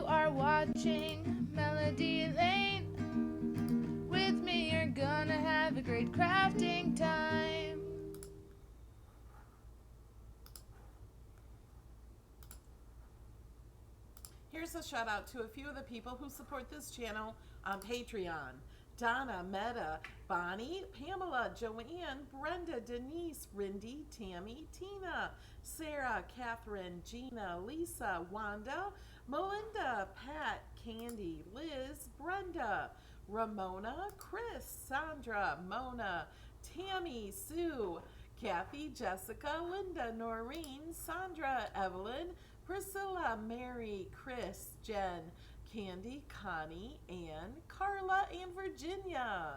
are watching Melody Lane. With me, you're gonna have a great crafting time. Here's a shout out to a few of the people who support this channel on Patreon. Donna, Meta, Bonnie, Pamela, Joanne, Brenda, Denise, Rindy, Tammy, Tina, Sarah, Catherine, Gina, Lisa, Wanda, Melinda, Pat, Candy, Liz, Brenda, Ramona, Chris, Sandra, Mona, Tammy, Sue, Kathy, Jessica, Linda, Noreen, Sandra, Evelyn, Priscilla, Mary, Chris, Jen, Candy, Connie, Ann, Carla, and Virginia.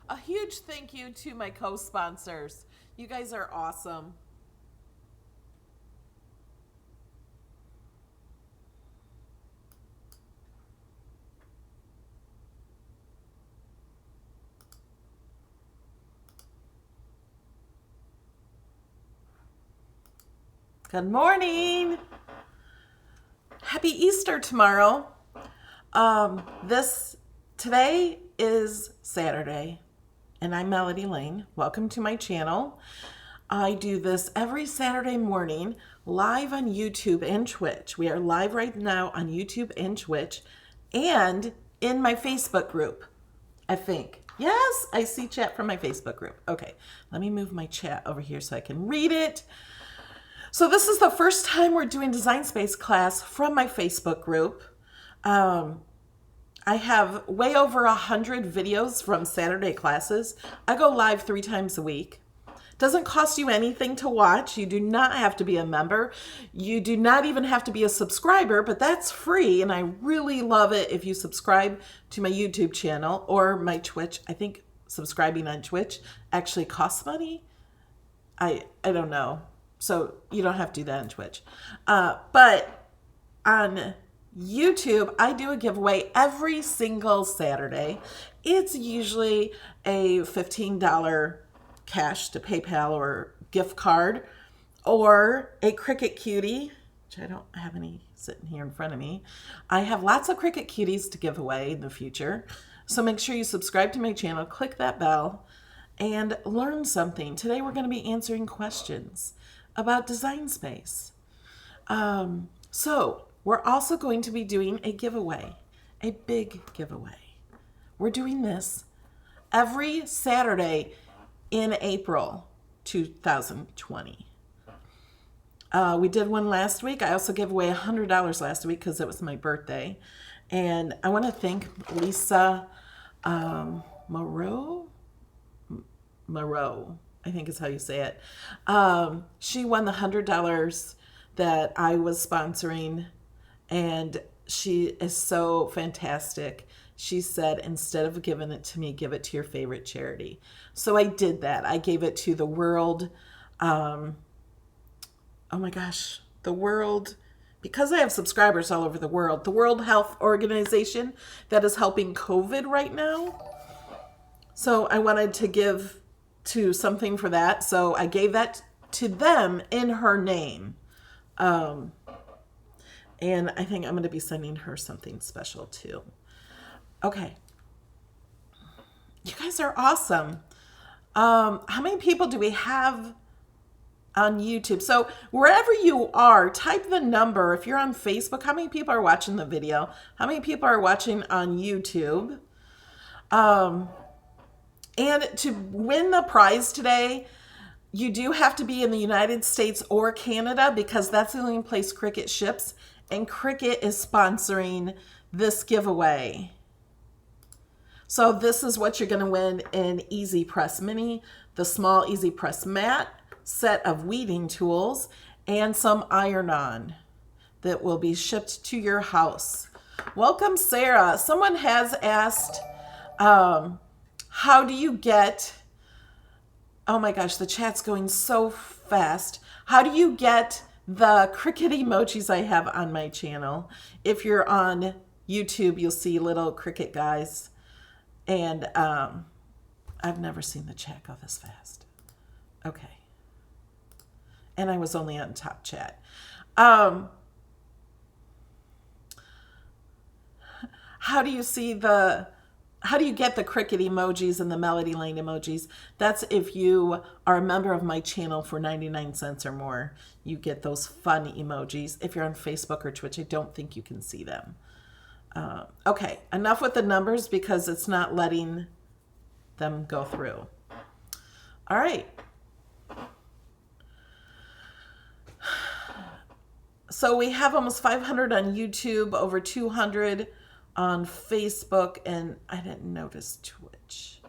A huge thank you to my co-sponsors. You guys are awesome. Good morning. Happy Easter tomorrow. Today is Saturday, and I'm Melody Lane. Welcome to my channel. I do this every Saturday morning live on YouTube and Twitch. We are live right now on YouTube and Twitch, and in my Facebook group, I think. Yes, I see chat from my Facebook group. Okay, let me move my chat over here so I can read it. So this is the first time we're doing Design Space class from my Facebook group. I have way over 100 videos from Saturday classes. I go live 3 times a week. Doesn't cost you anything to watch. You do not have to be a member. You do not even have to be a subscriber, but that's free. And I really love it if you subscribe to my YouTube channel or my Twitch. I think subscribing on Twitch actually costs money. I don't know. So you don't have to do that on Twitch. But on YouTube, I do a giveaway every single Saturday. It's usually a $15 cash to PayPal or gift card, or a Cricut Cutie, which I don't have any sitting here in front of me. I have lots of Cricut Cuties to give away in the future. So make sure you subscribe to my channel, click that bell, and learn something. Today we're going to be answering questions about Design Space. So we're also going to be doing a giveaway, a big giveaway. We're doing this every Saturday in April 2020. We did one last week. I also gave away $100 last week because it was my birthday. And I want to thank Lisa Moreau, I think is how you say it. She won the $100 that I was sponsoring, and she is so fantastic. She said, instead of giving it to me, give it to your favorite charity. So I did that. I gave it to the World, oh my gosh, the World, because I have subscribers all over the World Health Organization that is helping COVID right now. So I wanted to give to something for that. So I gave that to them in her name. And I think I'm going to be sending her something special too. Okay. You guys are awesome. How many people do we have on YouTube? So wherever you are, type the number. If you're on Facebook, how many people are watching the video? How many people are watching on YouTube? And to win the prize today, you do have to be in the United States or Canada, because that's the only place Cricut ships. And Cricut is sponsoring this giveaway. So this is what you're going to win: an Easy Press Mini, the small Easy Press mat, set of weeding tools, and some iron-on that will be shipped to your house. Welcome, Sarah. Someone has asked, how do you get, oh my gosh, the chat's going so fast. How do you get the Cricut emojis I have on my channel? If you're on YouTube, you'll see little Cricut guys. And I've never seen the chat go this fast. Okay. And I was only on top chat. how do you get the Cricut emojis and the Melody Lane emojis? That's if you are a member of my channel for 99 cents or more. You get those fun emojis. If you're on Facebook or Twitch, I don't think you can see them. Okay, enough with the numbers because it's not letting them go through. All right. So we have almost 500 on YouTube, over 200 on Facebook, and I didn't notice Twitch.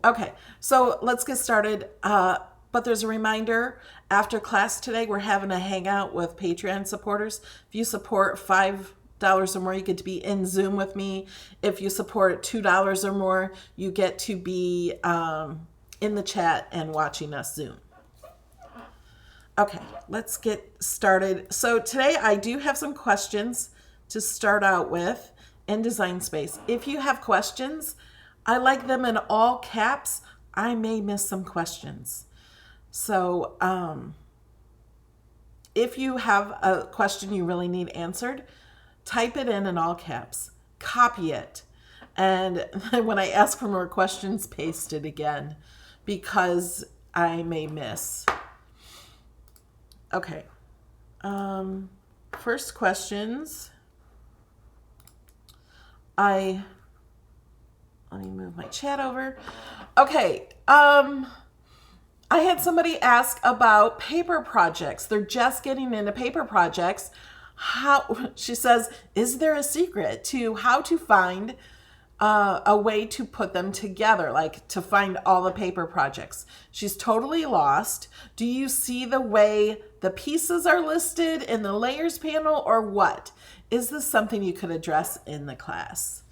Okay, so let's get started. But there's a reminder, after class today, we're having a hangout with Patreon supporters. If you support $5 or more, you get to be in Zoom with me. If you support $2 or more, you get to be in the chat and watching us Zoom. Okay, let's get started. So today I do have some questions to start out with in Design Space. If you have questions, I like them in all caps. I may miss some questions. So if you have a question you really need answered, type it in all caps, copy it, and when I ask for more questions, paste it again because I may miss. Okay, first questions. Let me move my chat over. Okay, I had somebody ask about paper projects. They're just getting into paper projects. She says, is there a secret to how to find a way to put them together, like to find all the paper projects? She's totally lost. Do you see the way the pieces are listed in the layers panel, or what? Is this something you could address in the class?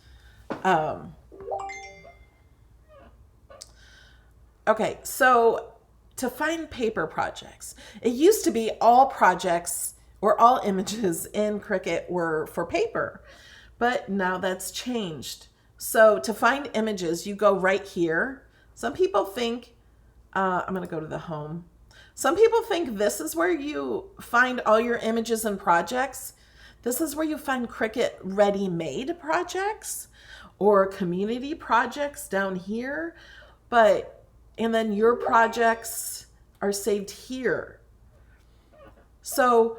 Okay, so to find paper projects, it used to be all projects or all images in Cricut were for paper, but now that's changed. So to find images, you go right here. Some people think, I'm going to go to the home. Some people think this is where you find all your images and projects. This is where you find Cricut ready-made projects or community projects down here. And then your projects are saved here. So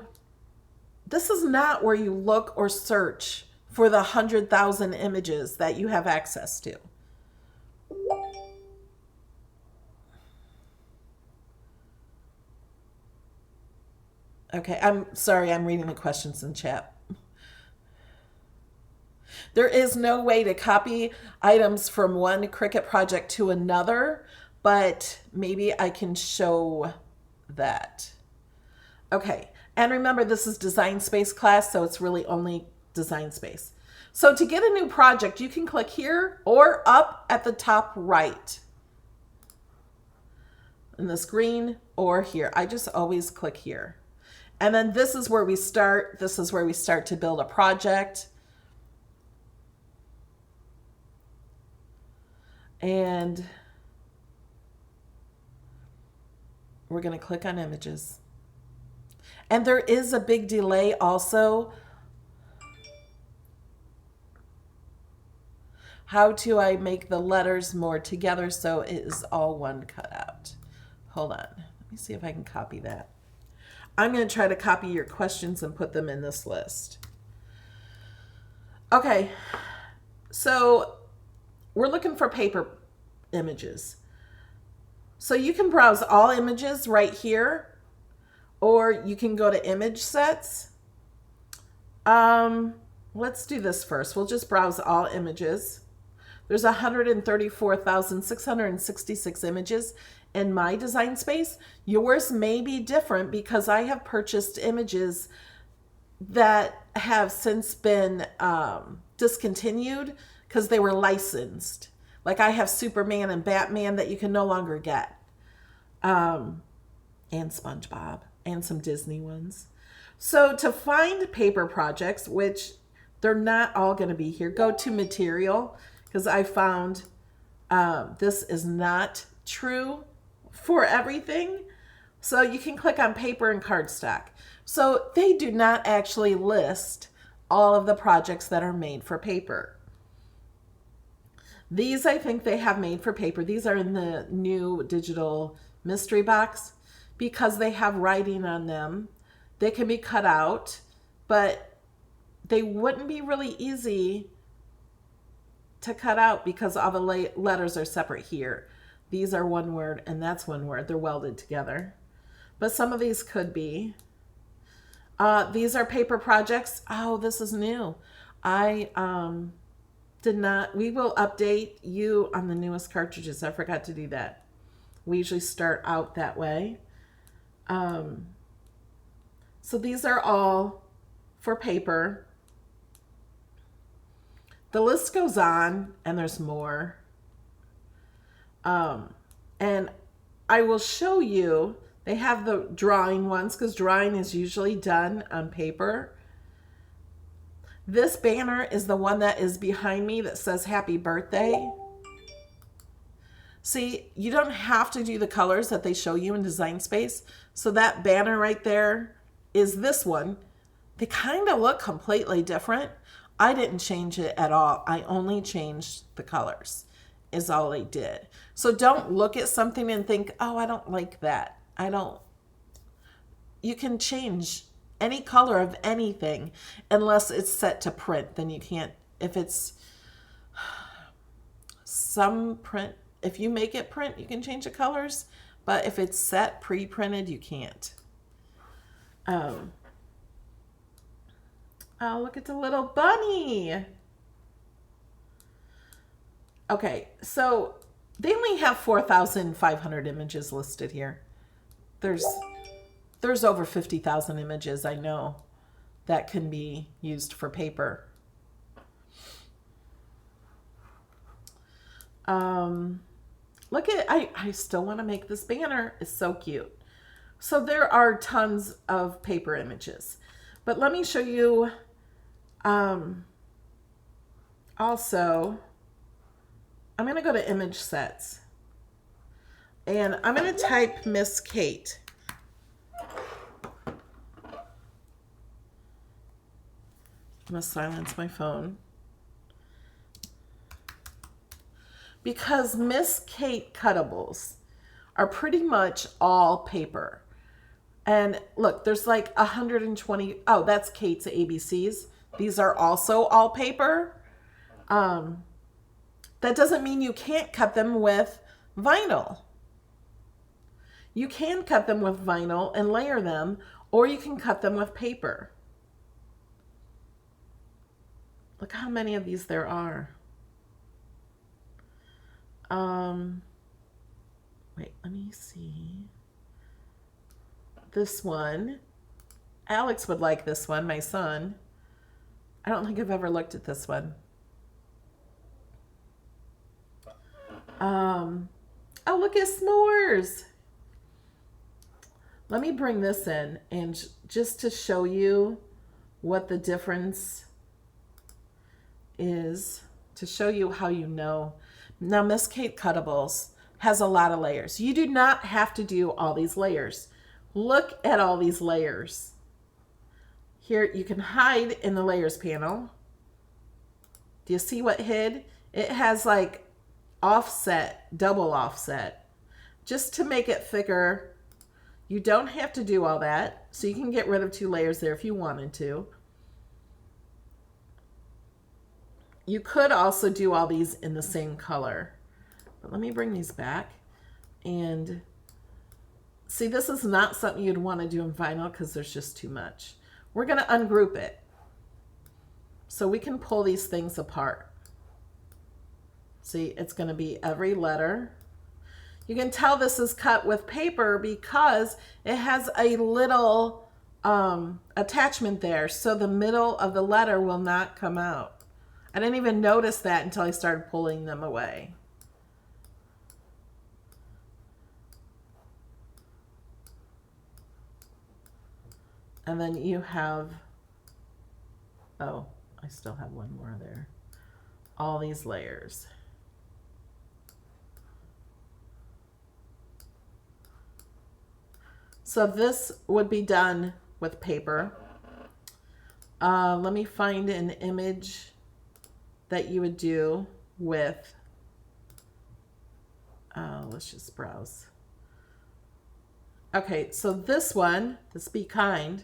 this is not where you look or search for the 100,000 images that you have access to. Okay, I'm sorry, I'm reading the questions in chat. There is no way to copy items from one Cricut project to another, but maybe I can show that. Okay, and remember this is Design Space class, so it's really only Design Space. So to get a new project, you can click here or up at the top right in this green, or here. I just always click here. And then this is where we start. This is where we start to build a project. And we're going to click on images. And there is a big delay also. How do I make the letters more together so it is all one cutout? Hold on. Let me see if I can copy that. I'm going to try to copy your questions and put them in this list. Okay. So we're looking for paper images. So you can browse all images right here, or you can go to image sets. Let's do this first. We'll just browse all images. There's 134,666 images in my Design Space. Yours may be different because I have purchased images that have since been discontinued because they were licensed. Like I have Superman and Batman that you can no longer get. And SpongeBob and some Disney ones. So to find paper projects, which they're not all going to be here, go to material, because I found this is not true for everything. So you can click on paper and cardstock. So they do not actually list all of the projects that are made for paper. These I think they have made for paper. These are in the new digital mystery box because they have writing on them. They can be cut out, but they wouldn't be really easy to cut out because all the letters are separate here. These are one word and that's one word. They're welded together. But some of these could be. These are paper projects. Oh, this is new. I did not. We will update you on the newest cartridges. I forgot to do that. We usually start out that way. So these are all for paper. The list goes on and there's more. And I will show you, they have the drawing ones because drawing is usually done on paper. This banner is the one that is behind me that says happy birthday. See, you don't have to do the colors that they show you in Design Space. So that banner right there is this one. They kind of look completely different. I didn't change it at all. I only changed the colors is all I did. So don't look at something and think, oh, I don't like that. You can change any color of anything unless it's set to print. Then you can't, if it's some print, if you make it print, you can change the colors. But if it's set pre-printed, you can't. Oh, look at the little bunny. Okay, so they only have 4,500 images listed here. There's over 50,000 images, I know, that can be used for paper. Look at, I still want to make this banner. It's so cute. So there are tons of paper images. But let me show you also, I'm going to go to image sets. And I'm going to type Miss Kate. I'm going to silence my phone. Because Miss Kate Cuttables are pretty much all paper. And look, there's like 120. Oh, that's Kate's ABCs. These are also all paper. That doesn't mean you can't cut them with vinyl. You can cut them with vinyl and layer them, or you can cut them with paper. Look how many of these there are. Wait, let me see. This one. Alex would like this one, my son. I don't think I've ever looked at this one. Oh, look at s'mores. Let me bring this in and just to show you what the difference is, to show you how you know. Now, Miss Kate Cuttables has a lot of layers. You do not have to do all these layers. Look at all these layers. Here, you can hide in the layers panel. Do you see what hid? It has like offset, double offset, just to make it thicker. You don't have to do all that. So you can get rid of 2 layers there if you wanted to. You could also do all these in the same color. But let me bring these back. And see, this is not something you'd want to do in vinyl because there's just too much. We're going to ungroup it. So we can pull these things apart. See, it's going to be every letter. You can tell this is cut with paper because it has a little attachment there. So the middle of the letter will not come out. I didn't even notice that until I started pulling them away. And then you have, oh, I still have one more there. All these layers. So this would be done with paper. Let me find an image that you would do with Let's just browse. Okay, so this one, this Be Kind,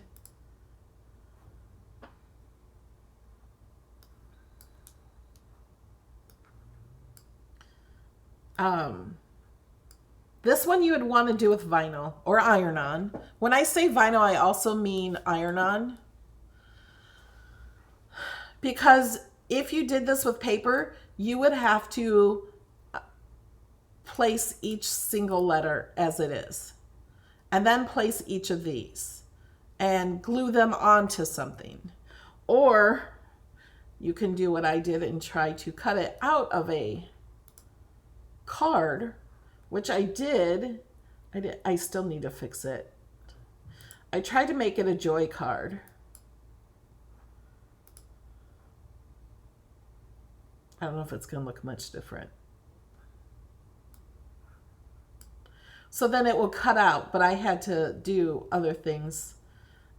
this one you would want to do with vinyl or iron-on. When I say vinyl, I also mean iron-on. Because if you did this with paper, you would have to place each single letter as it is. And then place each of these and glue them onto something. Or you can do what I did and try to cut it out of a card, which I did. I still need to fix it. I tried to make it a Joy card. I don't know if it's going to look much different. So then it will cut out, but I had to do other things.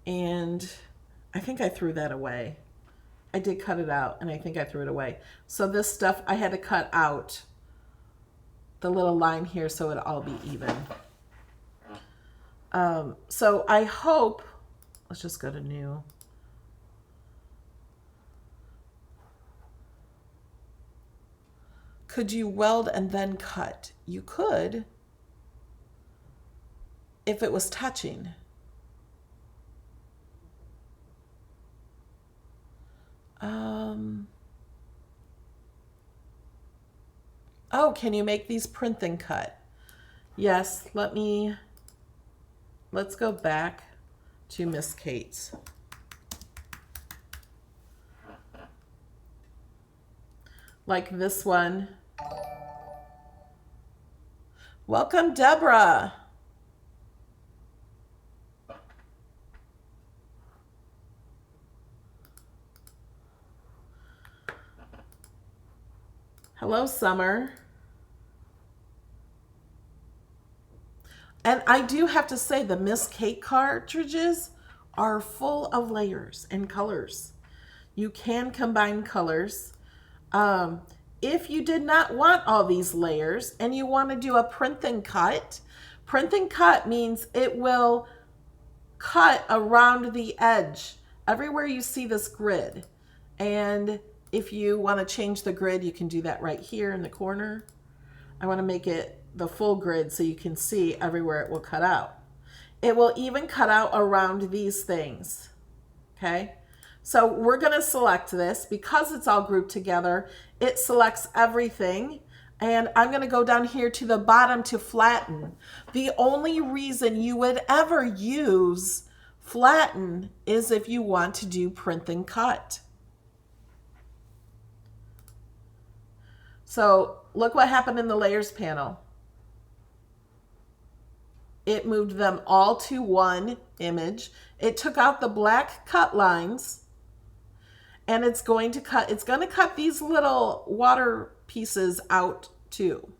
And I think I threw that away. I did cut it out, and I think I threw it away. So this stuff, I had to cut out the little line here so it'll all be even. So I hope, let's just go to new. Could you weld and then cut? You could, if it was touching. Oh, can you make these print and cut? Yes, let's go back to Miss Kate's. Like this one. Welcome, Deborah. Hello, Summer. And I do have to say the Miss Kate cartridges are full of layers and colors. You can combine colors. If you did not want all these layers and you want to do a print and cut means it will cut around the edge everywhere you see this grid. And if you want to change the grid, you can do that right here in the corner. I want to make it the full grid so you can see everywhere it will cut out. It will even cut out around these things. Okay, so we're going to select this because it's all grouped together. It selects everything, and I'm going to go down here to the bottom to flatten. The only reason you would ever use flatten is if you want to do print and cut. So look what happened in the layers panel. It moved them all to one image. It took out the black cut lines, and it's going to cut these little water pieces out too.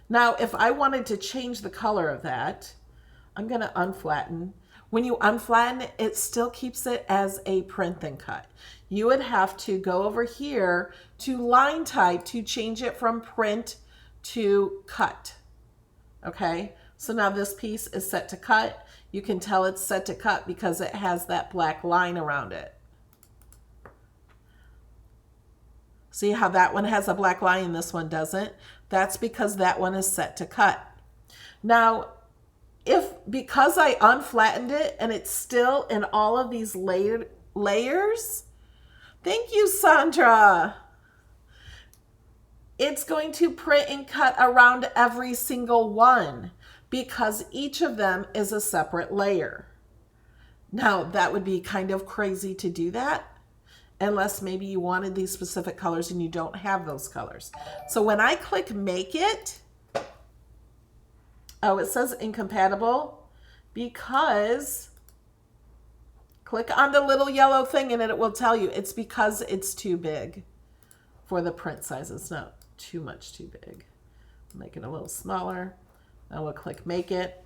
Now, if I wanted to change the color of that, I'm going to unflatten. When you unflatten it, it still keeps it as a print and cut. You would have to go over here to line type to change it from print to cut. Okay, so now this piece is set to cut. You can tell it's set to cut because it has that black line around it. See how that one has a black line and this one doesn't? That's because that one is set to cut. Now, because I unflattened it and it's still in all of these layers, thank you, Sandra. It's going to print and cut around every single one because each of them is a separate layer. Now, that would be kind of crazy to do that unless maybe you wanted these specific colors and you don't have those colors. So when I click make it, oh, it says incompatible because click on the little yellow thing and it will tell you it's because it's too big for the print size. It's not too big. Make it a little smaller. Now we'll click make it.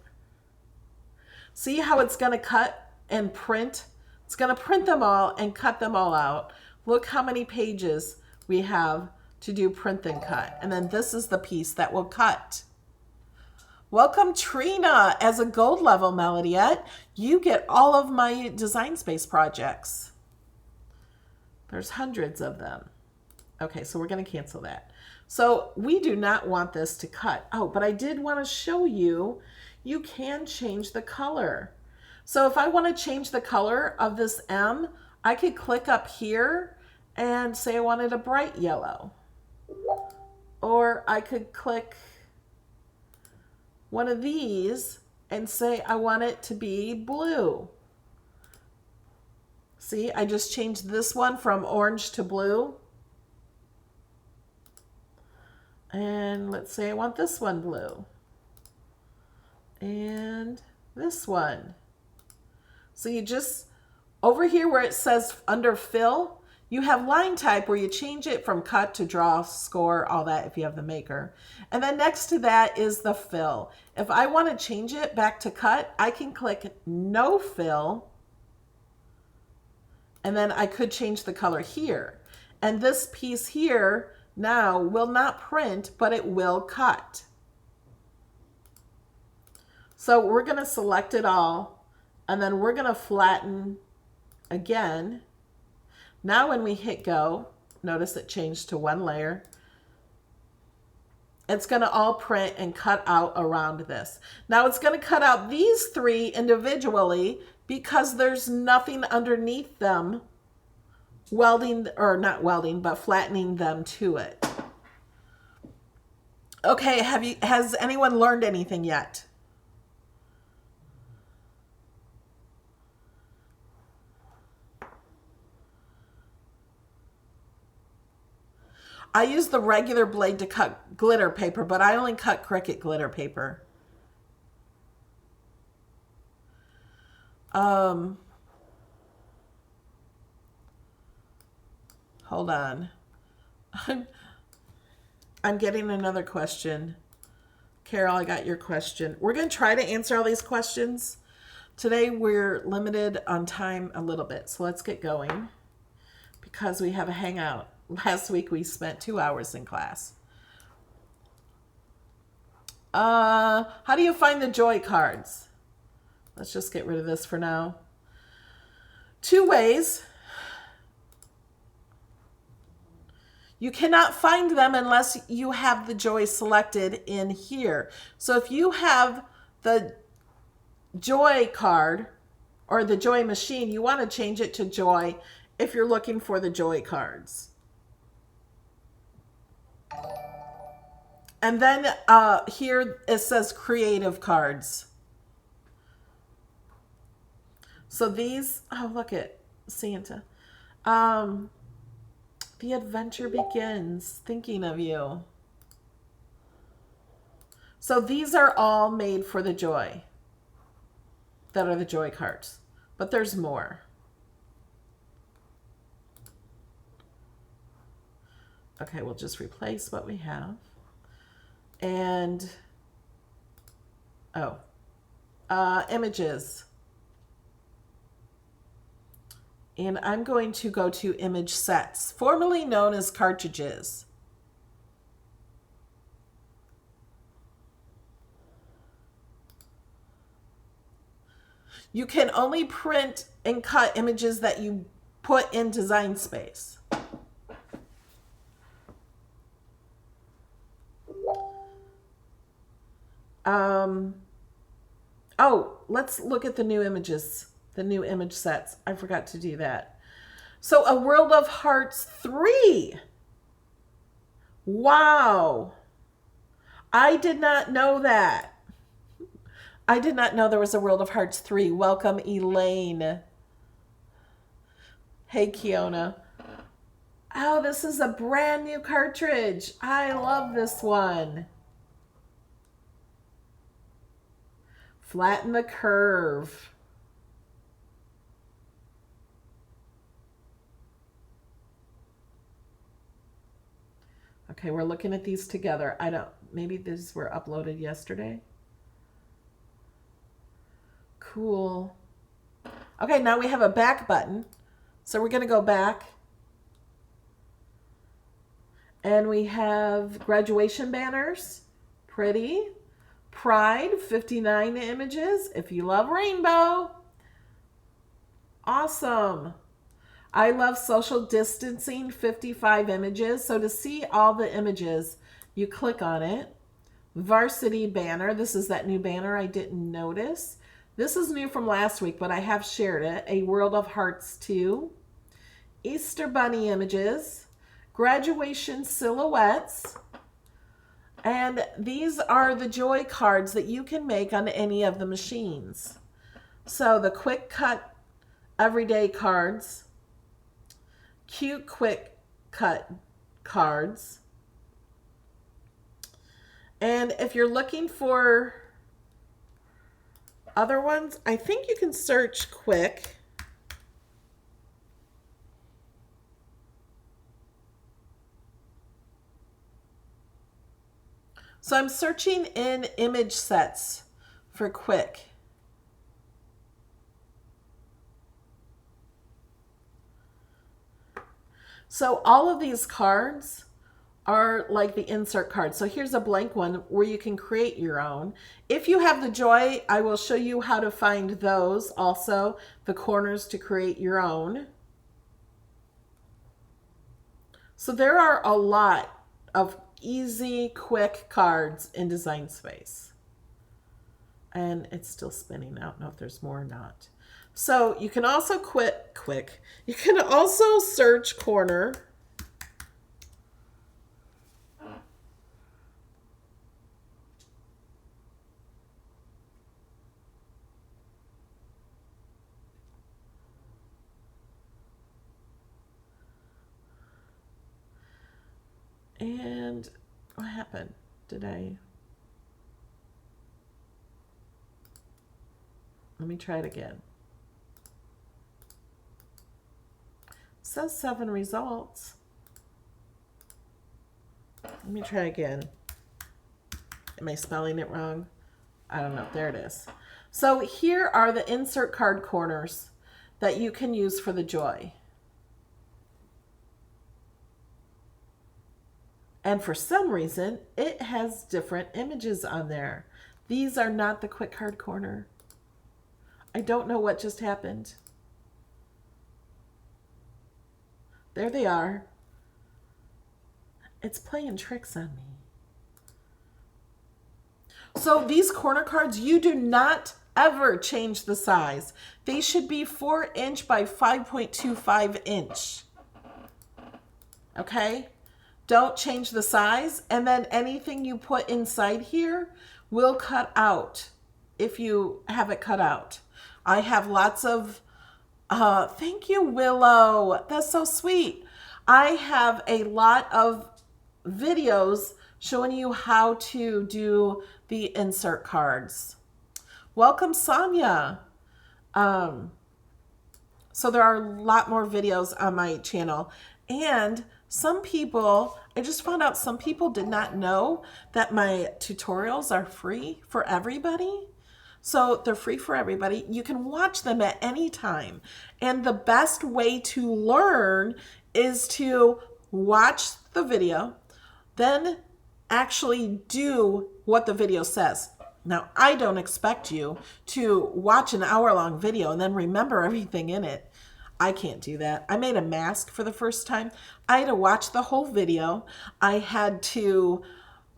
See how it's going to cut and print? It's going to print them all and cut them all out. Look how many pages we have to do print and cut. And then this is the piece that will cut. Welcome Trina as a gold level Melodiette. You get all of my Design Space projects. There's hundreds of them. Okay, so we're going to cancel that. So we do not want this to cut. Oh, but I did want to show you, you can change the color. So if I want to change the color of this M, I could click up here and say I wanted a bright yellow. Or I could click one of these and say I want it to be blue. See, I just changed this one from orange to blue. And let's say I want this one blue. And this one. So you just, over here where it says under fill, you have line type where you change it from cut to draw, score, all that if you have the maker. And then next to that is the fill. If I want to change it back to cut, I can click no fill. And then I could change the color here. And this piece here now will not print, but it will cut. So we're going to select it all. And then we're going to flatten again. Now when we hit go, notice it changed to one layer. It's going to all print and cut out around this. Now it's going to cut out these three individually because there's nothing underneath them welding, or not welding, but flattening them to it. Okay, has anyone learned anything yet? I use the regular blade to cut glitter paper, but I only cut Cricut glitter paper. Hold on. I'm getting another question. Carol, I got your question. We're going to try to answer all these questions. Today we're limited on time a little bit, so let's get going because we have a hangout. Last week we spent 2 hours in class. How do you find the Joy cards? Let's just get rid of this for now. 2 ways. You cannot find them unless you have the Joy selected in here. So if you have the Joy card or the Joy machine, you want to change it to Joy if you're looking for the Joy cards. And then here it says creative cards. So these, oh, look at Santa. The adventure begins. Thinking of you. So these are all made for the Joy. That are the Joy cards. But there's more. Okay, we'll just replace what we have. And, images. And I'm going to go to image sets, formerly known as cartridges. You can only print and cut images that you put in Design Space. Oh, let's look at the new images, the new image sets. I forgot to do that. So A World of Hearts 3. Wow. I did not know that. I did not know there was a World of Hearts 3. Welcome, Elaine. Hey, Kiona. Oh, this is a brand new cartridge. I love this one. Flatten the curve. Okay, we're looking at these together. Maybe these were uploaded yesterday. Cool. Okay, now we have a back button. So we're going to go back. And we have graduation banners. Pretty. Pride, 59 images. If you love rainbow. Awesome. I love social distancing, 55 images. So to see all the images, you click on it. Varsity banner. This is that new banner I didn't notice. This is new from last week, but I have shared it. A World of Hearts 2. Easter Bunny images. Graduation silhouettes. And these are the Joy cards that you can make on any of the machines. So the quick cut everyday cards. Cute quick cut cards. And if you're looking for other ones, I think you can search quick. So I'm searching in image sets for quick. So all of these cards are like the insert cards. So here's a blank one where you can create your own. If you have the Joy, I will show you how to find those also, the corners to create your own. So there are a lot of easy, quick cards in Design Space. And it's still spinning. I don't know if there's more or not. So you can also you can also search corner. And what happened? Let me try it again. It says 7 results. Let me try again. Am I spelling it wrong? I don't know. There it is. So here are the insert card corners that you can use for the Joy. And for some reason, it has different images on there. These are not the quick card corner. I don't know what just happened. There they are. It's playing tricks on me. So these corner cards, you do not ever change the size. They should be 4 inch by 5.25 inch. Okay? Don't change the size, and then anything you put inside here will cut out if you have it cut out. I have lots of, thank you, Willow. That's so sweet. I have a lot of videos showing you how to do the insert cards. Welcome, Sonia. So there are a lot more videos on my channel, and some people, I just found out some people did not know that my tutorials are free for everybody. So they're free for everybody. You can watch them at any time. And the best way to learn is to watch the video, then actually do what the video says. Now, I don't expect you to watch an hour-long video and then remember everything in it. I can't do that. I made a mask for the first time. I had to watch the whole video. I had to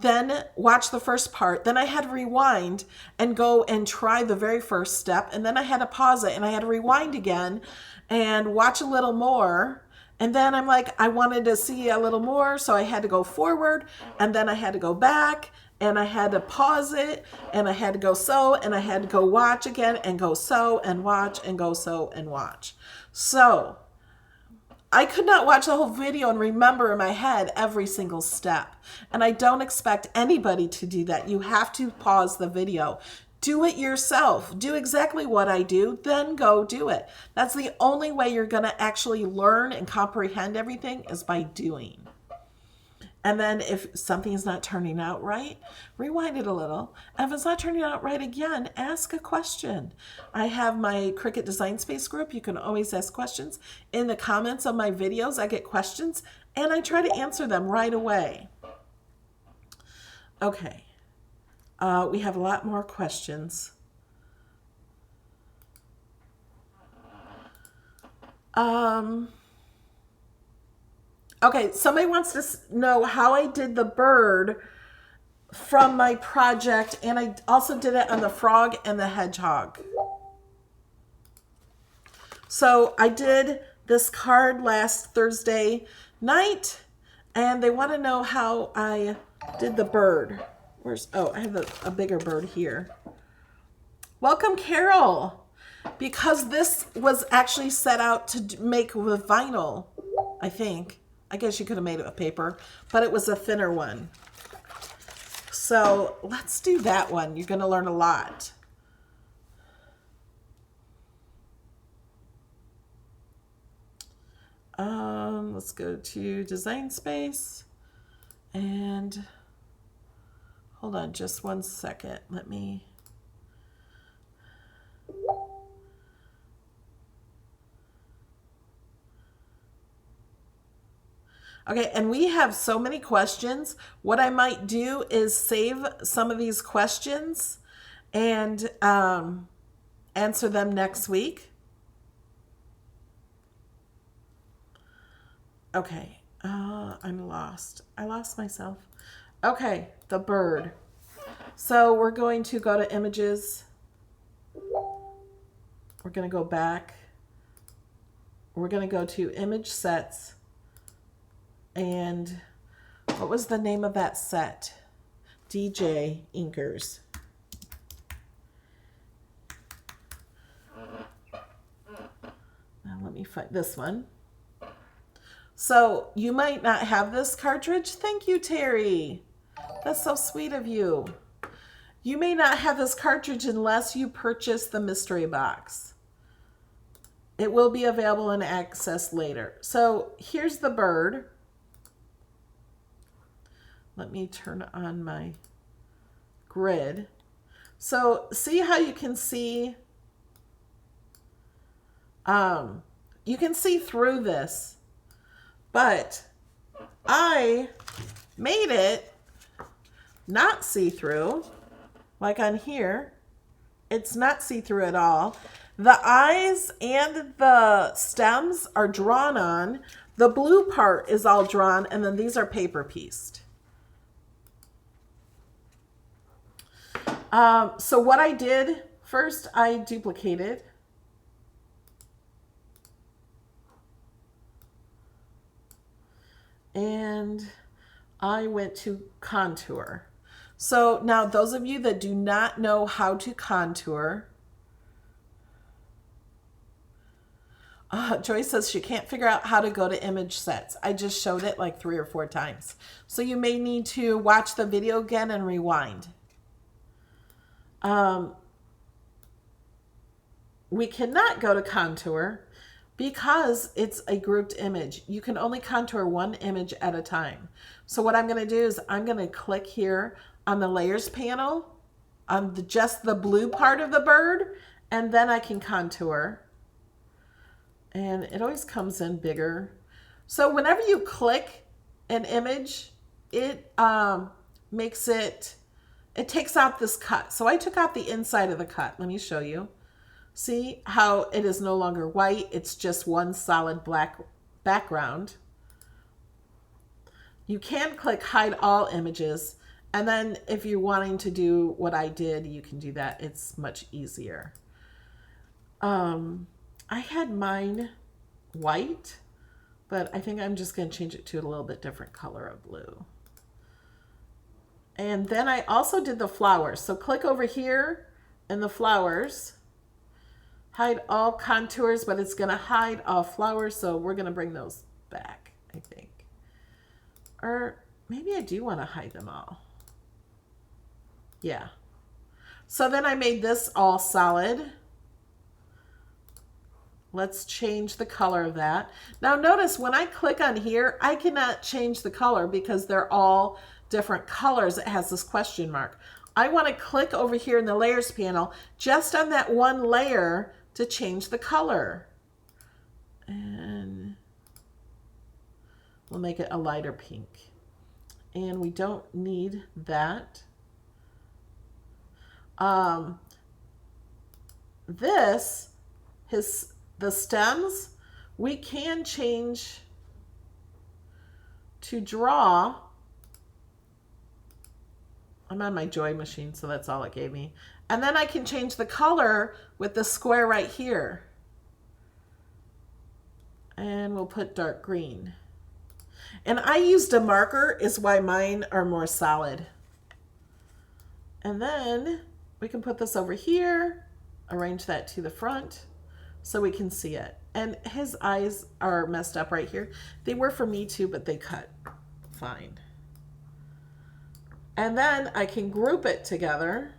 then watch the first part. Then I had to rewind and go and try the very first step. And then I had to pause it and I had to rewind again and watch a little more. And then I'm like, I wanted to see a little more. So I had to go forward and then I had to go back and I had to pause it and I had to go sew and I had to go watch again and go sew and watch and go sew and watch. So I could not watch the whole video and remember in my head every single step. And I don't expect anybody to do that. You have to pause the video. Do it yourself. Do exactly what I do, then go do it. That's the only way you're going to actually learn and comprehend everything is by doing. And then if something is not turning out right, rewind it a little. And if it's not turning out right again, ask a question. I have my Cricut Design Space group. You can always ask questions. In the comments of my videos, I get questions and I try to answer them right away. Okay. We have a lot more questions. Okay, somebody wants to know how I did the bird from my project, and I also did it on the frog and the hedgehog. So I did this card last Thursday night, and they want to know how I did the bird. I have a bigger bird here. Welcome, Carol. Because this was actually set out to make with vinyl, I think. I guess you could have made it with paper, but it was a thinner one. So let's do that one. You're going to learn a lot. Let's go to Design Space and hold on just one second. Let me... Okay, and we have so many questions. What I might do is save some of these questions and answer them next week. Okay, I'm lost. I lost myself. Okay, the bird. So we're going to go to images. We're going to go back. We're going to go to image sets. And what was the name of that set? DJ Inkers. Now let me find this one. So you might not have this cartridge. Thank you, Terry. That's so sweet of you. You may not have this cartridge unless you purchase the mystery box. It will be available in access later. So here's the bird. Let me turn on my grid. So see how you can see, you can see through this, but I made it not see-through, like on here. It's not see-through at all. The eyes and the stems are drawn on. The blue part is all drawn, and then these are paper pieced. So what I did, first I duplicated. And I went to contour. So now those of you that do not know how to contour, Joy says she can't figure out how to go to image sets. I just showed it like 3 or 4 times. So you may need to watch the video again and rewind. We cannot go to contour because it's a grouped image. You can only contour one image at a time. So what I'm going to do is I'm going to click here on the layers panel on just the blue part of the bird, and then I can contour. And it always comes in bigger. So whenever you click an image, it makes it, it takes out this cut. So I took out the inside of the cut. Let me show you. See how it is no longer white. It's just one solid black background. You can click hide all images. And then if you're wanting to do what I did, you can do that. It's much easier. I had mine white, but I think I'm just going to change it to a little bit different color of blue. And then I also did the flowers. So click over here in the flowers, hide all contours, but it's going to hide all flowers. So we're going to bring those back, I think. Or maybe I do want to hide them all. Yeah. So then I made this all solid. let's change the color of that. Now notice when I click on here, I cannot change the color because they're all different colors. It has this question mark. I want to click over here in the layers panel just on that one layer to change the color. And we'll make it a lighter pink. And we don't need that. The stems, we can change to draw. I'm on my Joy machine, so that's all it gave me. And then I can change the color with the square right here. And we'll put dark green. And I used a marker, is why mine are more solid. And then we can put this over here, arrange that to the front so we can see it. And his eyes are messed up right here. They were for me too, but they cut fine. And then I can group it together.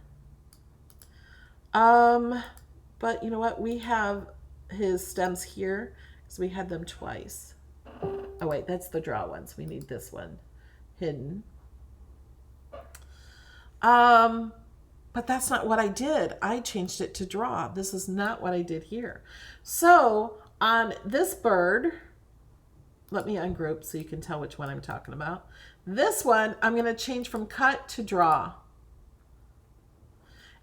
But you know what? We have his stems here because we had them twice. Oh wait, that's the draw ones. We need this one hidden. But that's not what I did. I changed it to draw. This is not what I did here. So on this bird, let me ungroup so you can tell which one I'm talking about. This one, I'm going to change from cut to draw.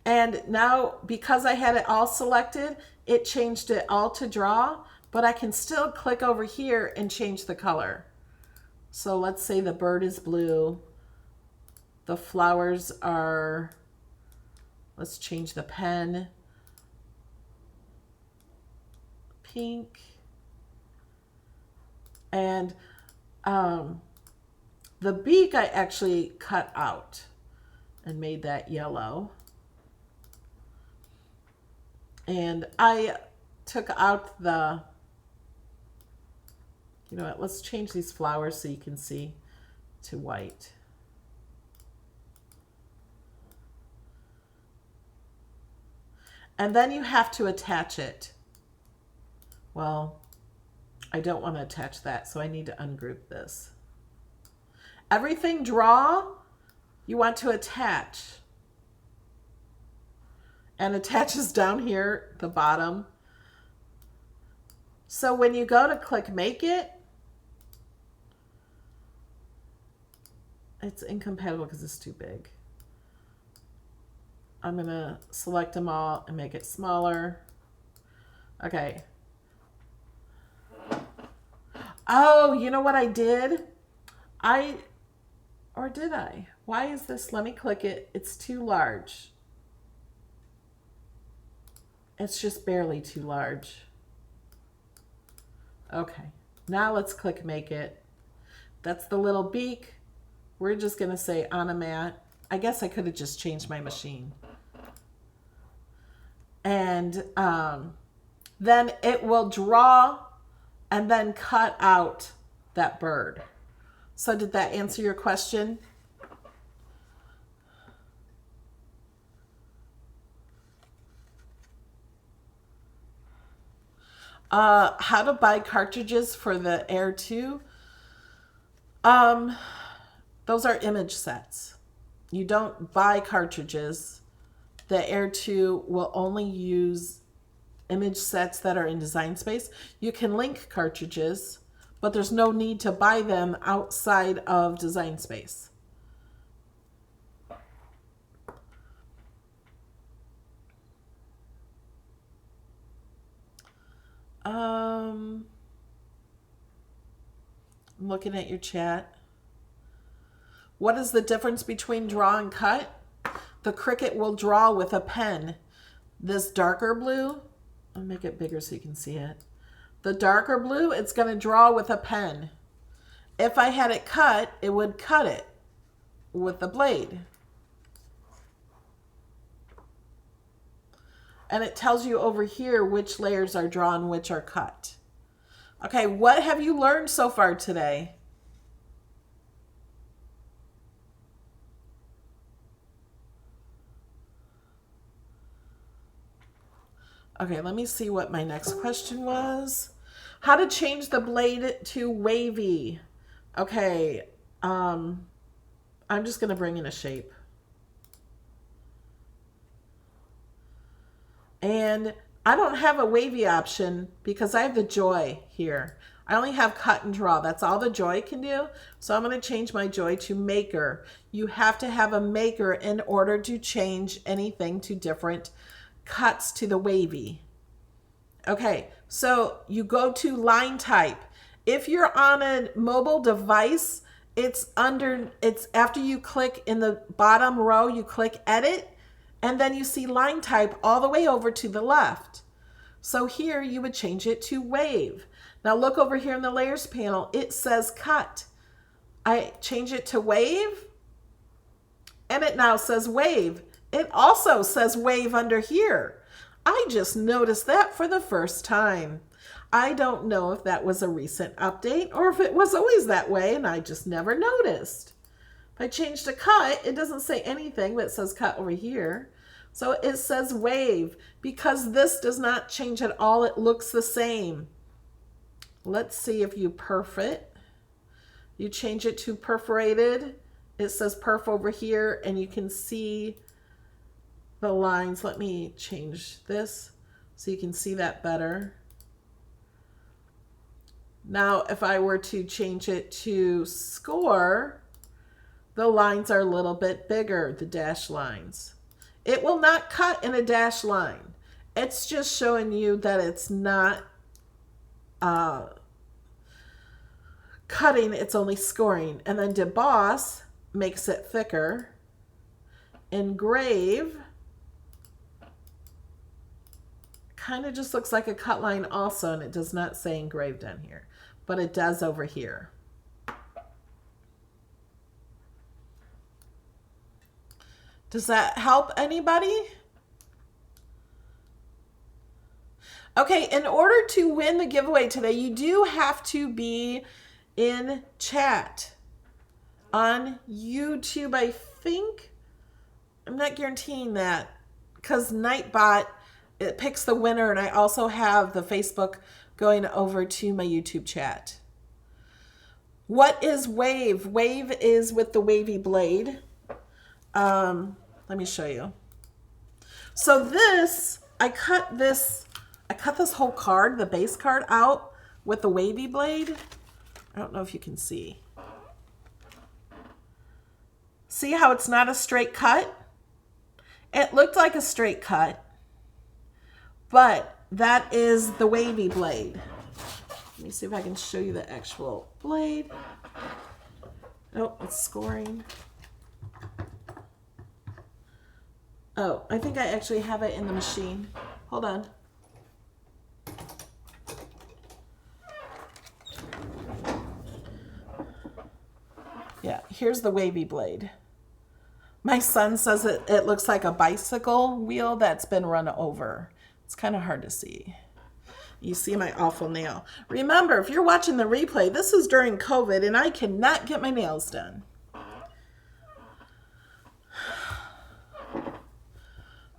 And now, because I had it all selected, it changed it all to draw, but I can still click over here and change the color. So let's say the bird is blue. The flowers are, let's change the pen, pink. And the beak I actually cut out and made that yellow. And I took out the, you know what, let's change these flowers so you can see to white. And then you have to attach it. Well, I don't want to attach that, so I need to ungroup this. Everything draw, you want to attach. And attaches down here, the bottom. So when you go to click make it, it's incompatible because it's too big. I'm going to select them all and make it smaller. Okay. Oh, you know what I did? Or did I? Why is this? Let me click it. It's too large. It's just barely too large. Okay. Now let's click make it. That's the little beak. We're just going to say on a mat. I guess I could have just changed my machine. And then it will draw and then cut out that bird. So did that answer your question? How to buy cartridges for the Air 2? Those are image sets. You don't buy cartridges. The Air 2 will only use image sets that are in Design Space. You can link cartridges, but there's no need to buy them outside of Design Space. I'm looking at your chat. What is the difference between draw and cut? The Cricut will draw with a pen. This darker blue, I'll make it bigger so you can see it. The darker blue, it's going to draw with a pen. If I had it cut, it would cut it with the blade. And it tells you over here which layers are drawn, which are cut. Okay, what have you learned so far today? Okay, let me see what my next question was. How to change the blade to wavy. Okay, I'm just gonna bring in a shape. And I don't have a wavy option because I have the Joy here. I only have cut and draw. That's all the Joy can do. So I'm going to change my Joy to maker. You have to have a maker in order to change anything to different cuts to the wavy. Okay, so you go to line type. If you're on a mobile device, it's after you click in the bottom row, you click edit, and then you see line type all the way over to the left. So here you would change it to wave. Now look over here in the layers panel, it says cut. I change it to wave, and it now says wave. It also says wave under here. I just noticed that for the first time. I don't know if that was a recent update or if it was always that way and I just never noticed. If I change to cut, it doesn't say anything, but it says cut over here. So it says wave because this does not change at all. It looks the same. Let's see if you perf it. You change it to perforated. It says perf over here and you can see the lines. Let me change this so you can see that better. Now, if I were to change it to score, the lines are a little bit bigger, the dash lines. It will not cut in a dash line. It's just showing you that it's not cutting, it's only scoring. And then deboss makes it thicker. Engrave kind of just looks like a cut line also, and it does not say engraved down here, but it does over here. Does that help anybody? Okay, in order to win the giveaway today, you do have to be in chat on YouTube, I think. I'm not guaranteeing that because Nightbot, it picks the winner, and I also have the Facebook going over to my YouTube chat. What is wave? Wave is with the wavy blade. Let me show you. So this, I cut this whole card, the base card, out with the wavy blade. I don't know if you can see. See how it's not a straight cut? It looked like a straight cut, but that is the wavy blade. Let me see if I can show you the actual blade. Oh, it's scoring. Oh, I think I actually have it in the machine. Hold on. Yeah, here's the wavy blade. My son says it looks like a bicycle wheel that's been run over. It's kind of hard to see. You see my awful nail. Remember, if you're watching the replay, this is during COVID and I cannot get my nails done.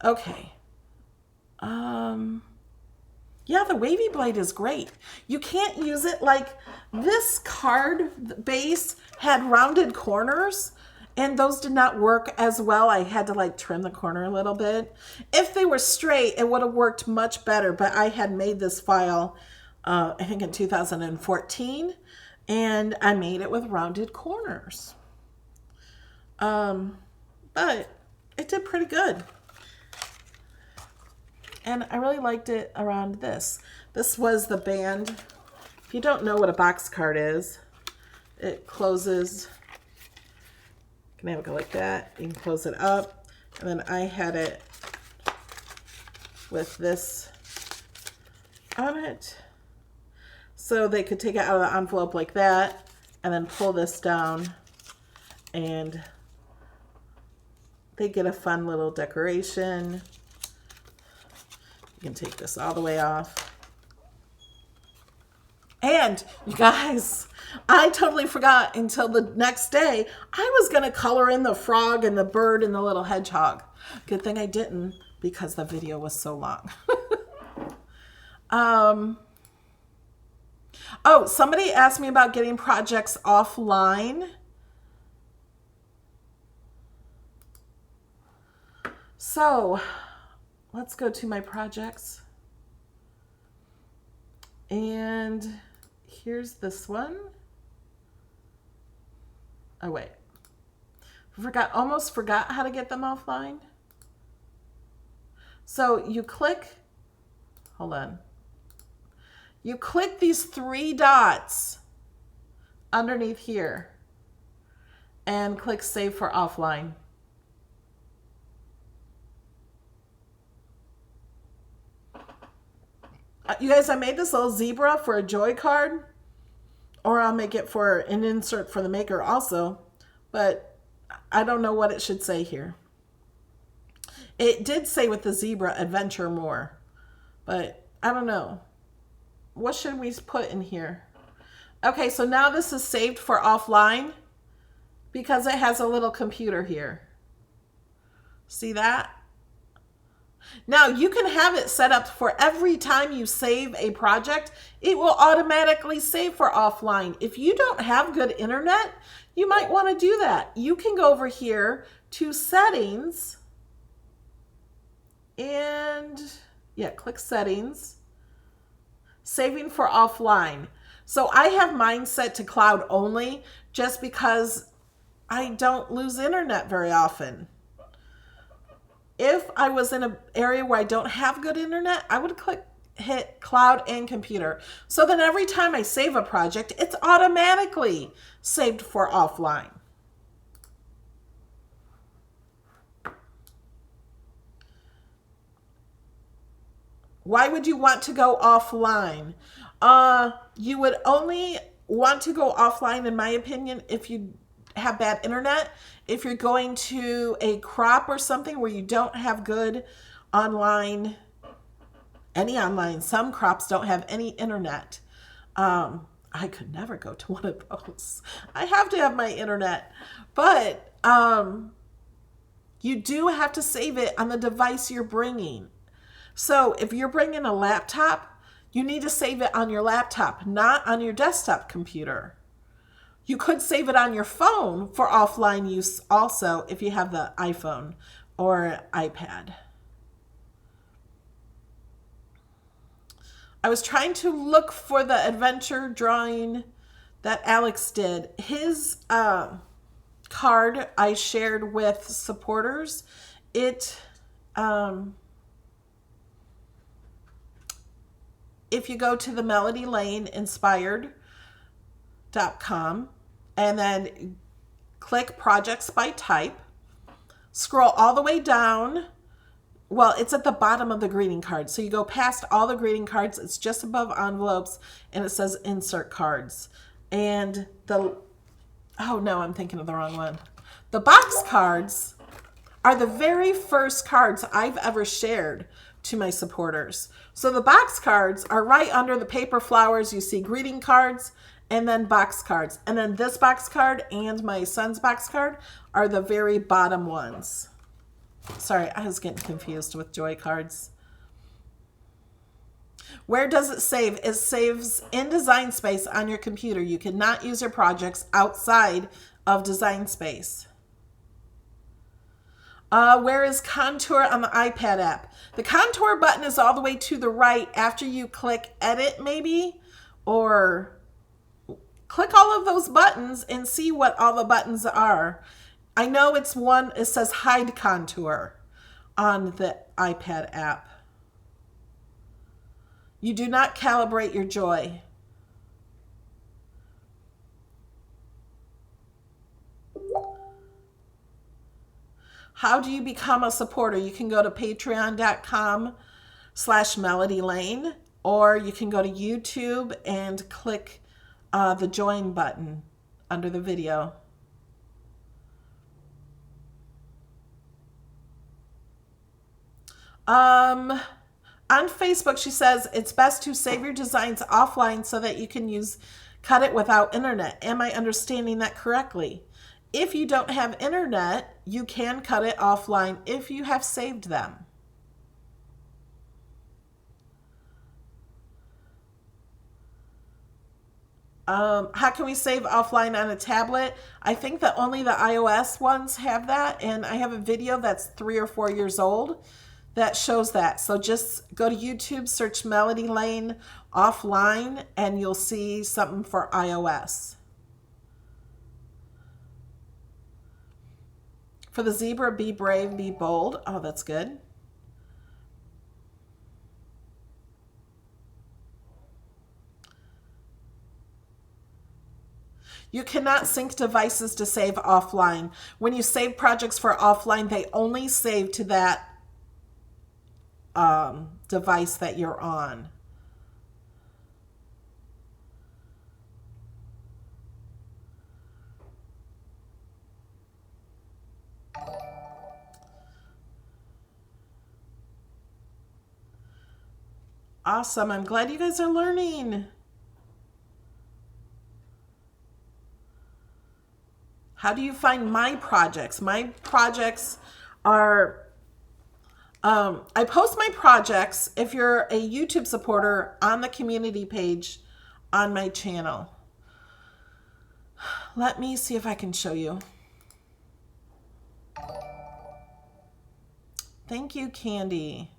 Okay. Yeah, the wavy blade is great. You can't use it like this card base had rounded corners and those did not work as well. I had to like trim the corner a little bit. If they were straight, it would have worked much better, but I had made this file, I think in 2014, and I made it with rounded corners. But it did pretty good. And I really liked it around this. This was the band. If you don't know what a box card is, it closes. You can have it go like that. You can close it up. And then I had it with this on it. So they could take it out of the envelope like that and then pull this down. And they get a fun little decoration. You can take this all the way off. And you guys, I totally forgot until the next day, I was going to color in the frog and the bird and the little hedgehog. Good thing I didn't because the video was so long. Oh, somebody asked me about getting projects offline. So let's go to my projects. And here's this one. Oh, wait. Almost forgot how to get them offline. So you click, hold on. You click these 3 dots underneath here and click Save for Offline. You guys, I made this little zebra for a Joy card, or I'll make it for an insert for the maker also, but I don't know what it should say here. It did say with the zebra, adventure more, but I don't know. What should we put in here? Okay, so now this is saved for offline because it has a little computer here. See that? Now you can have it set up for every time you save a project, it will automatically save for offline. If you don't have good internet, you might want to do that. You can go over here to settings and click settings, saving for offline. So I have mine set to cloud only just because I don't lose internet very often. If I was in an area where I don't have good internet, I would hit cloud and computer. So then every time I save a project, it's automatically saved for offline. Why would you want to go offline? You would only want to go offline, in my opinion, if you have bad internet. If you're going to a crop or something where you don't have good online, some crops don't have any internet. I could never go to one of those. I have to have my internet. But you do have to save it on the device you're bringing. So if you're bringing a laptop, you need to save it on your laptop, not on your desktop computer. You could save it on your phone for offline use also if you have the iPhone or iPad. I was trying to look for the adventure drawing that Alex did. His card I shared with supporters. If you go to the Melody Lane inspired.com and then click projects by type, scroll all the way down. Well, it's at the bottom of the greeting card. So you go past all the greeting cards. It's just above envelopes and it says insert cards. And oh no, I'm thinking of the wrong one. The box cards are the very first cards I've ever shared to my supporters. So the box cards are right under the paper flowers. You see greeting cards and then box cards. And then this box card and my son's box card are the very bottom ones. Sorry, I was getting confused with Joy cards. Where does it save? It saves in Design Space on your computer. You cannot use your projects outside of Design Space. Where is Contour on the iPad app? The Contour button is all the way to the right after you click Edit maybe, or click all of those buttons and see what all the buttons are. I know it says Hide Contour on the iPad app. You do not calibrate your Joy. How do you become a supporter? You can go to patreon.com/melodylane, or you can go to YouTube and click the join button under the video. On Facebook, she says, it's best to save your designs offline so that you can cut it without internet. Am I understanding that correctly? If you don't have internet, you can cut it offline if you have saved them. How can we save offline on a tablet? I think that only the iOS ones have that, and I have a video that's 3 or 4 years old that shows that. So just go to YouTube, search Melody Lane offline, and you'll see something for iOS. For the zebra, be brave, be bold. Oh, that's good. You cannot sync devices to save offline. When you save projects for offline, they only save to that device that you're on. Awesome. I'm glad you guys are learning. How do you find my projects? My projects are, I post my projects, if you're a YouTube supporter, on the community page on my channel. Let me see if I can show you. Thank you, Candy.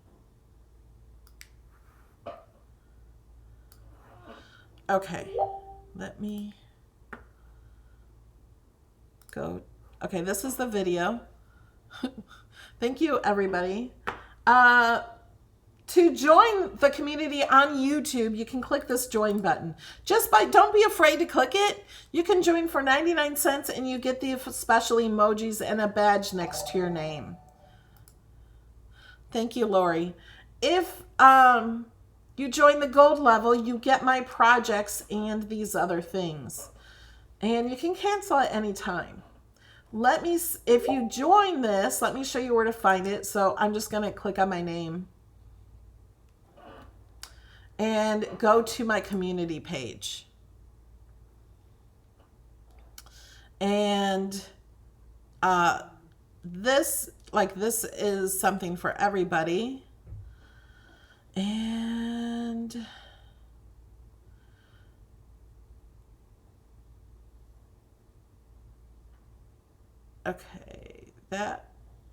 Okay, let me go. Okay, this is the video. Thank you, everybody. To join the community on YouTube, you can click this join button. Don't be afraid to click it. You can join for 99 cents and you get the special emojis and a badge next to your name. Thank you, Lori. If you join the gold level, you get my projects and these other things. And you can cancel at any time. If you join this, let me show you where to find it. So I'm just going to click on my name and go to my community page. And this is something for everybody. And okay,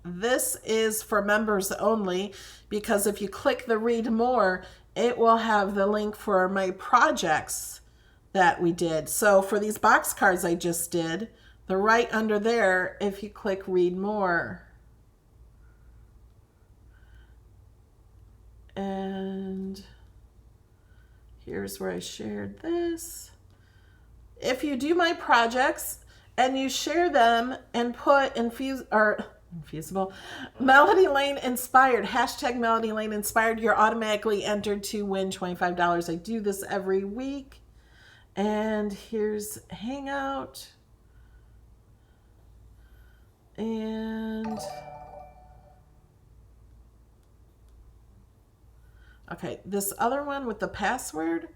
this is for members only, because if you click the read more, it will have the link for my projects that we did. So for these box cards I just did, they're right under there if you click read more. And here's where I shared this. If you do my projects and you share them and put infusable Melody Lane Inspired, hashtag Melody Lane Inspired, you're automatically entered to win $25. I do this every week. And here's Hangout. And okay, this other one with the password,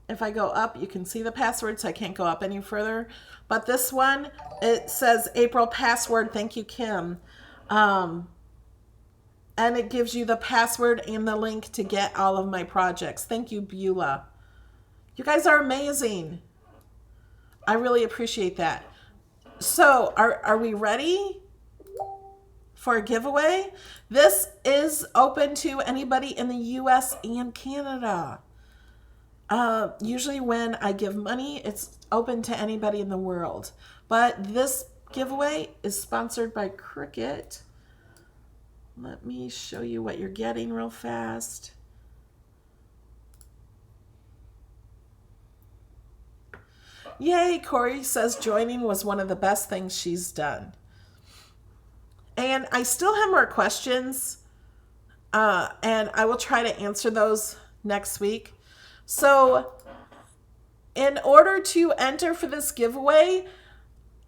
if I go up, you can see the password, so I can't go up any further. But this one, it says April password, thank you, Kim. And it gives you the password and the link to get all of my projects. Thank you, Beulah. You guys are amazing. I really appreciate that. So, are we ready for a giveaway? This is open to anybody in the US and Canada. Usually when I give money, it's open to anybody in the world. But this giveaway is sponsored by Cricut. Let me show you what you're getting real fast. Yay, Corey says joining was one of the best things she's done. And I still have more questions, and I will try to answer those next week. So in order to enter for this giveaway,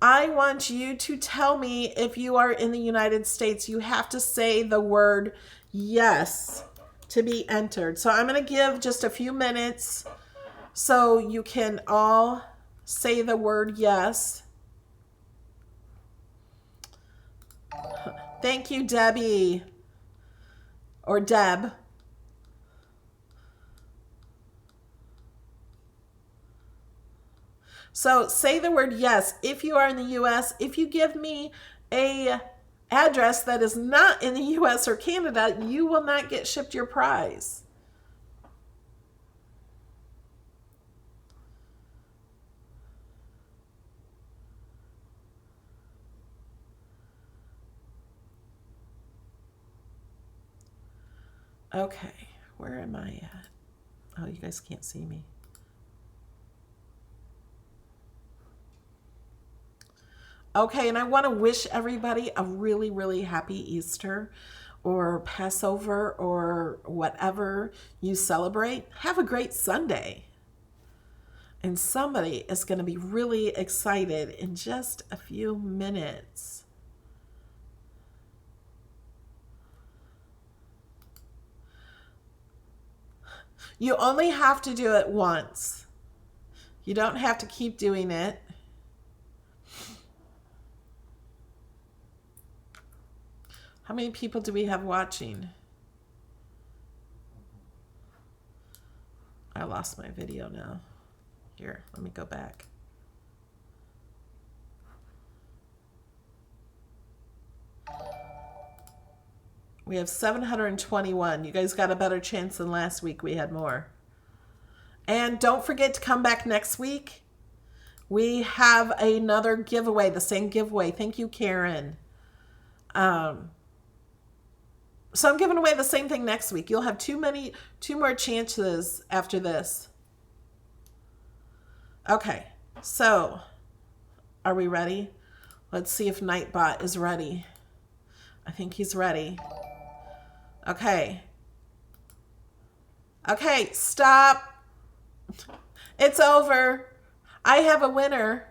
I want you to tell me if you are in the United States. You have to say the word yes to be entered. So I'm going to give just a few minutes so you can all say the word yes. Thank you, Debbie, or Deb. So say the word yes if you are in the US. If you give me a address that is not in the US or Canada, you will not get shipped your prize. Okay, where am I at? Oh, you guys can't see me. Okay, and I want to wish everybody a really, really happy Easter or Passover or whatever you celebrate. Have a great Sunday. And somebody is going to be really excited in just a few minutes. You only have to do it once. You don't have to keep doing it. How many people do we have watching? I lost my video now. Here, let me go back. We have 721. You guys got a better chance than last week. We had more. And don't forget to come back next week. We have another giveaway, the same giveaway. Thank you, Karen. So I'm giving away the same thing next week. You'll have two more chances after this. Okay, so are we ready? Let's see if Nightbot is ready. I think he's ready. Okay. Okay, stop. It's over. I have a winner.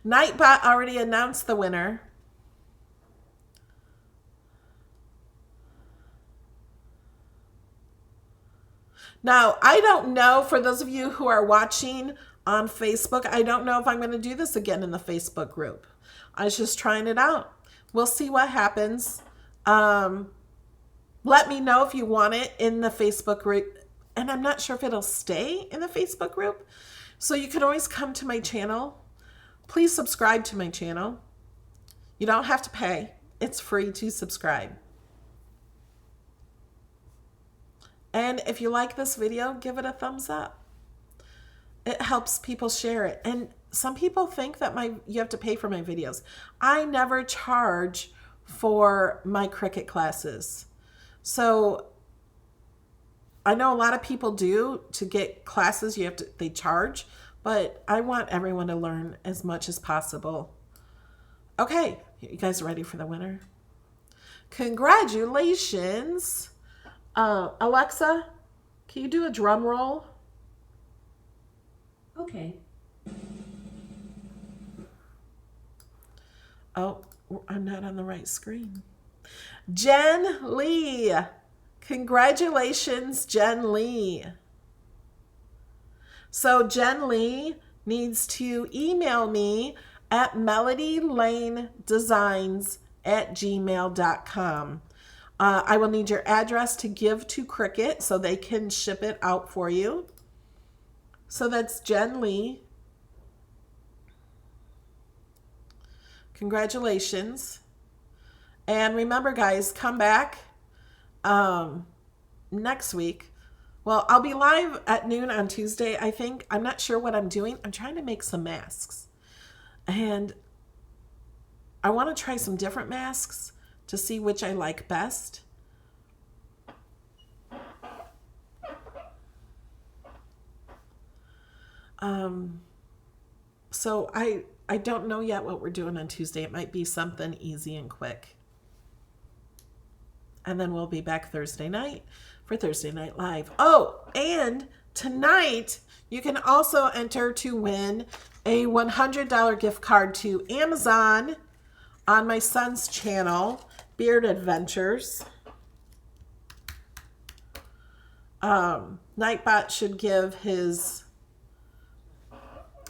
Nightbot already announced the winner. Now, I don't know, for those of you who are watching on Facebook, I don't know if I'm going to do this again in the Facebook group. I was just trying it out. We'll see what happens. Let me know if you want it in the Facebook group. And I'm not sure if it'll stay in the Facebook group. So you can always come to my channel. Please subscribe to my channel. You don't have to pay. It's free to subscribe. And if you like this video, give it a thumbs up. It helps people share it. And some people think that you have to pay for my videos. I never charge for my Cricut classes. So I know a lot of people do. To get classes, they charge, but I want everyone to learn as much as possible. Okay, you guys ready for the winner? Congratulations. Alexa, can you do a drum roll? Okay. Oh, I'm not on the right screen. Jen Lee. Congratulations, Jen Lee. So Jen Lee needs to email me at melodylanedesigns@gmail.com. I will need your address to give to Cricut so they can ship it out for you. So that's Jen Lee. Congratulations. And remember, guys, come back next week. Well, I'll be live at noon on Tuesday, I think. I'm not sure what I'm doing. I'm trying to make some masks. And I want to try some different masks to see which I like best. So I don't know yet what we're doing on Tuesday. It might be something easy and quick. And then we'll be back Thursday night for Thursday Night Live. Oh, and tonight you can also enter to win a $100 gift card to Amazon on my son's channel, Beard Adventures. Nightbot should give his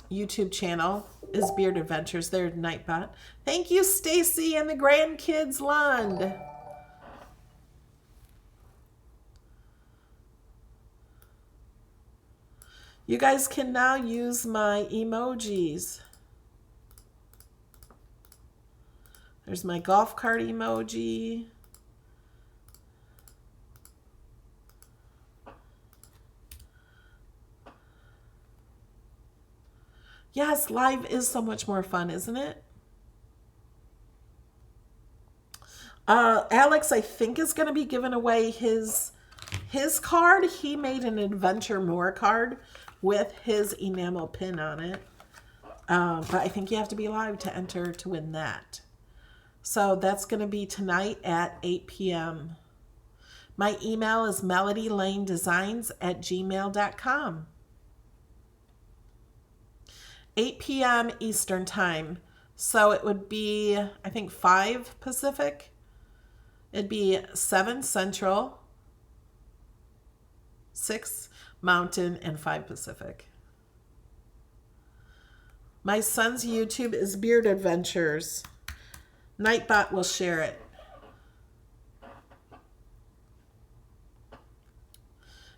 YouTube channel is Beard Adventures. There's Nightbot. Thank you, Stacy and the grandkids Lund. You guys can now use my emojis. There's my golf cart emoji. Yes, live is so much more fun, isn't it? Alex, I think, is going to be giving away his card. He made an Adventure More card with his enamel pin on it. But I think you have to be live to enter to win that. So that's going to be tonight at 8 p.m. My email is melodylanedesigns@gmail.com. 8 p.m. Eastern Time. So it would be, I think, 5 Pacific. It'd be 7 Central, 6 Mountain, and 5 Pacific. My son's YouTube is Beard Adventures. Nightbot will share it.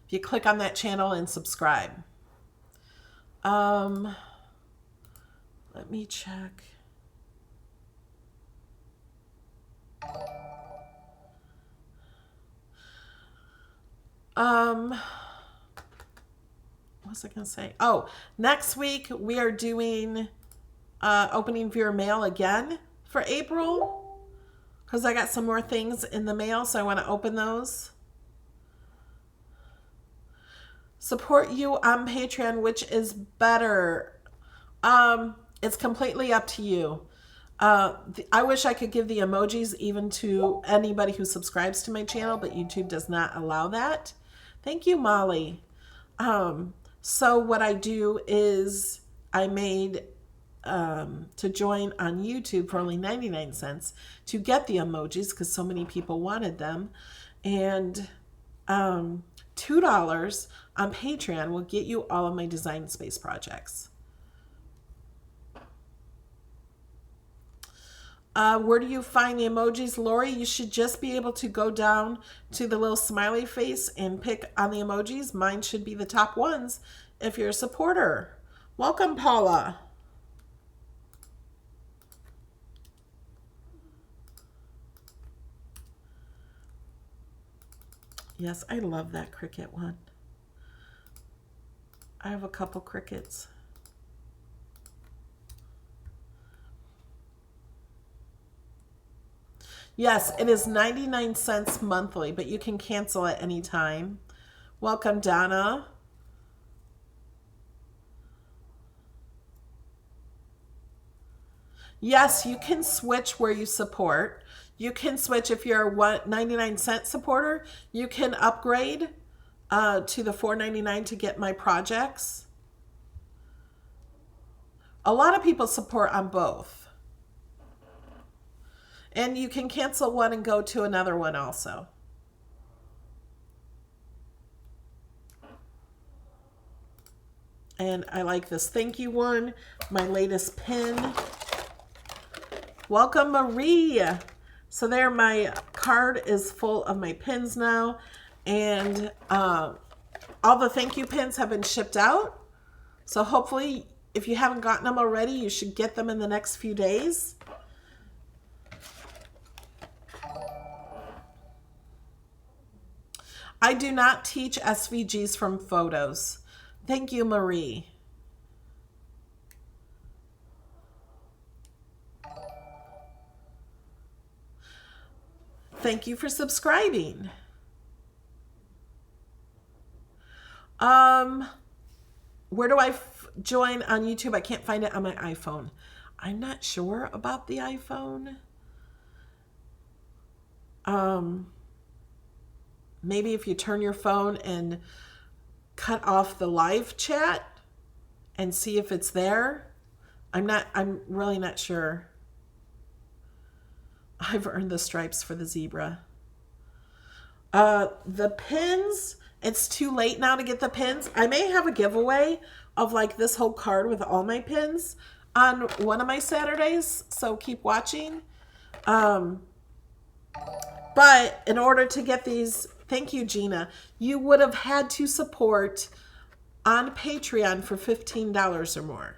If you click on that channel and subscribe. Let me check. What was I going to say? Oh, next week we are doing opening viewer mail again for April, because I got some more things in the mail, so I want to open those. Support you on Patreon, which is better. It's completely up to you. I wish I could give the emojis even to anybody who subscribes to my channel, but YouTube does not allow that. Thank you, Molly. So what I do is I made to join on YouTube for only 99 cents to get the emojis because so many people wanted them. And $2 on Patreon will get you all of my design space projects. Where do you find the emojis, Lori? You should just be able to go down to the little smiley face and pick on the emojis. Mine should be the top ones if you're a supporter. Welcome, Paula. Yes, I love that Cricut one. I have a couple Cricuts. Yes, it is 99 cents monthly, but you can cancel at any time. Welcome, Donna. Yes, you can switch where you support. You can switch if you're a 99-cent supporter. You can upgrade to the $4.99 to get my projects. A lot of people support on both. And you can cancel one and go to another one also. And I like this thank you one, my latest pin. Welcome, Marie. So there, my card is full of my pins now. And all the thank you pins have been shipped out. So hopefully, if you haven't gotten them already, you should get them in the next few days. I do not teach SVGs from photos. Thank you, Marie. Thank you for subscribing. Where do I join on YouTube? I can't find it on my iPhone. I'm not sure about the iPhone. Maybe if you turn your phone and cut off the live chat and see if it's there. I'm really not sure. I've earned the stripes for the zebra. The pins, it's too late now to get the pins. I may have a giveaway of like this whole card with all my pins on one of my Saturdays, so keep watching. But in order to get these, thank you, Gina, you would have had to support on Patreon for $15 or more.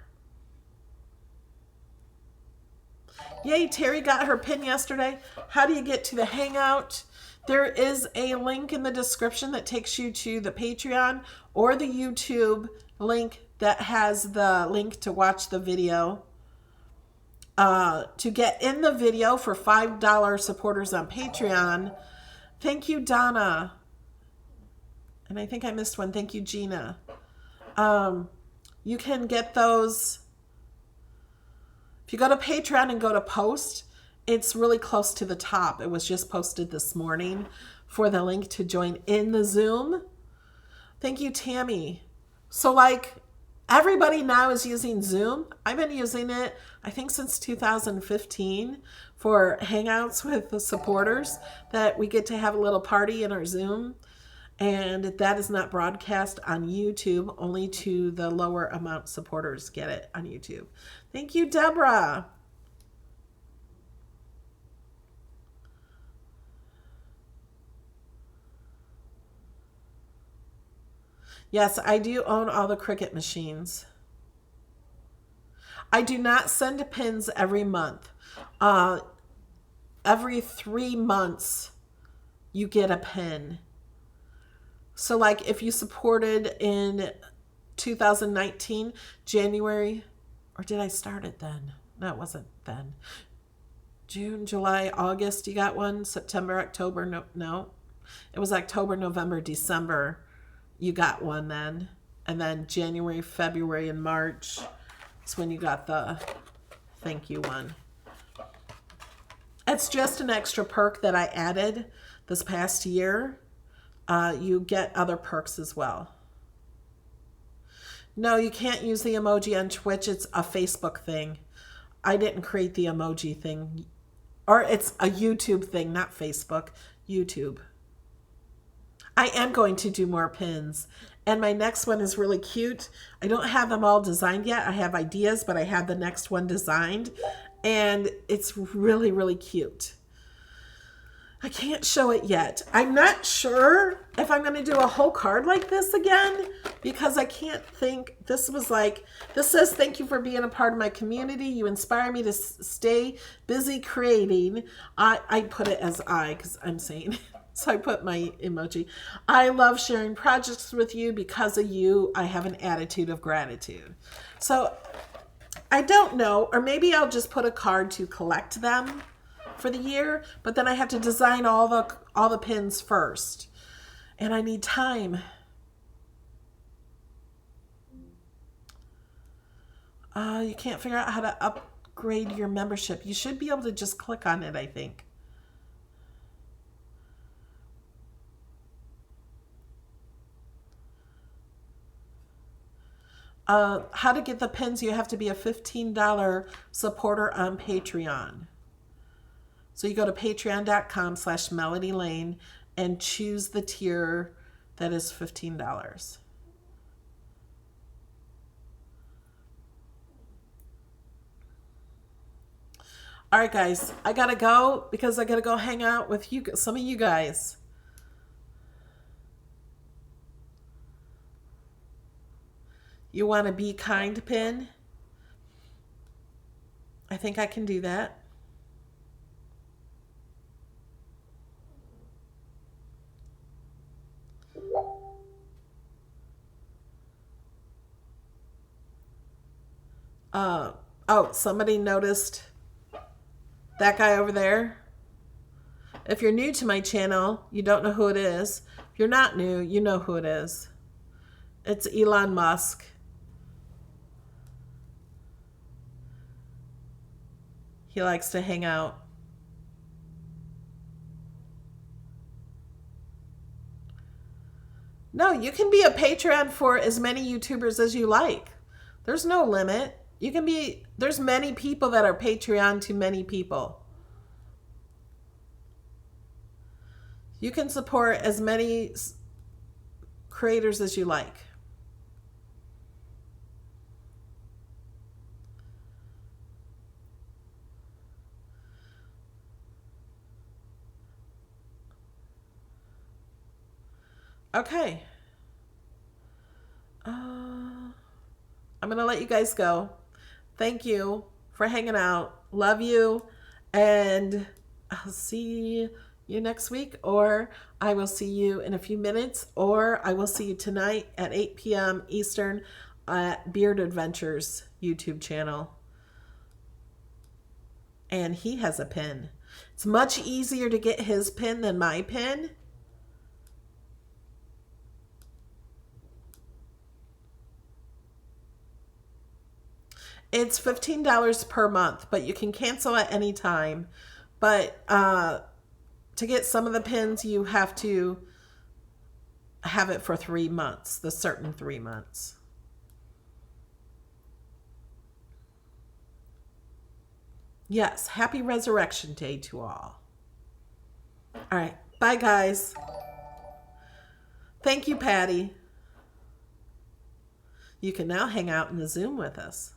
Yay, Terry got her pin yesterday. How do you get to the hangout? There is a link in the description that takes you to the Patreon or the YouTube link that has the link to watch the video. To get in the video for $5 supporters on Patreon. Thank you, Donna. And I think I missed one. Thank you, Gina. You can get those. If you go to Patreon and go to post, it's really close to the top. It was just posted this morning for the link to join in the Zoom. Thank you, Tammy. So like everybody now is using Zoom. I've been using it, I think, since 2015 for hangouts with the supporters, that we get to have a little party in our Zoom. And that is not broadcast on YouTube. Only to the lower amount supporters get it on YouTube. Thank you, Deborah. Yes, I do own all the Cricut machines. I do not send pins every month. Every 3 months, you get a pin. So like if you supported in 2019, January, or did I start it then? No, it wasn't then. June, July, August, you got one. September, October, no. It was October, November, December, you got one then. And then January, February, and March is when you got the thank you one. It's just an extra perk that I added this past year. You get other perks as well. No, you can't use the emoji on Twitch. It's a Facebook thing. I didn't create the emoji thing. Or it's a YouTube thing, not Facebook. YouTube. I am going to do more pins. And my next one is really cute. I don't have them all designed yet. I have ideas, but I have the next one designed. And it's really, really cute. I can't show it yet. I'm not sure if I'm going to do a whole card like this again, because I can't think. This was like, this says, thank you for being a part of my community. You inspire me to stay busy creating. I put it as I, because I'm saying, so I put my emoji. I love sharing projects with you. Because of you, I have an attitude of gratitude. So I don't know, or maybe I'll just put a card to collect them for the year, but then I have to design all the pins first, and I need time. You can't figure out how to upgrade your membership. You should be able to just click on it, I think. How to get the pins? You have to be a $15 supporter on Patreon. So you go to patreon.com/MelodyLane and choose the tier that is $15. All right, guys, I gotta go because I gotta go hang out with you, some of you guys. You want to be kind pin? I think I can do that. Oh, somebody noticed that guy over there. If you're new to my channel, you don't know who it is. If you're not new, you know who it is. It's Elon Musk. He likes to hang out. No, you can be a Patreon for as many YouTubers as you like. There's no limit. You can be, there's many people that are Patreon to many people. You can support as many creators as you like. Okay. I'm going to let you guys go. Thank you for hanging out. Love you. And I'll see you next week, or I will see you in a few minutes, or I will see you tonight at 8 p.m. Eastern at Beard Adventures YouTube channel. And he has a pin. It's much easier to get his pin than my pin. It's $15 per month, but you can cancel at any time. But to get some of the pins, you have to have it for 3 months, the certain 3 months. Yes, happy Resurrection Day to all. All right, bye guys. Thank you, Patty. You can now hang out in the Zoom with us.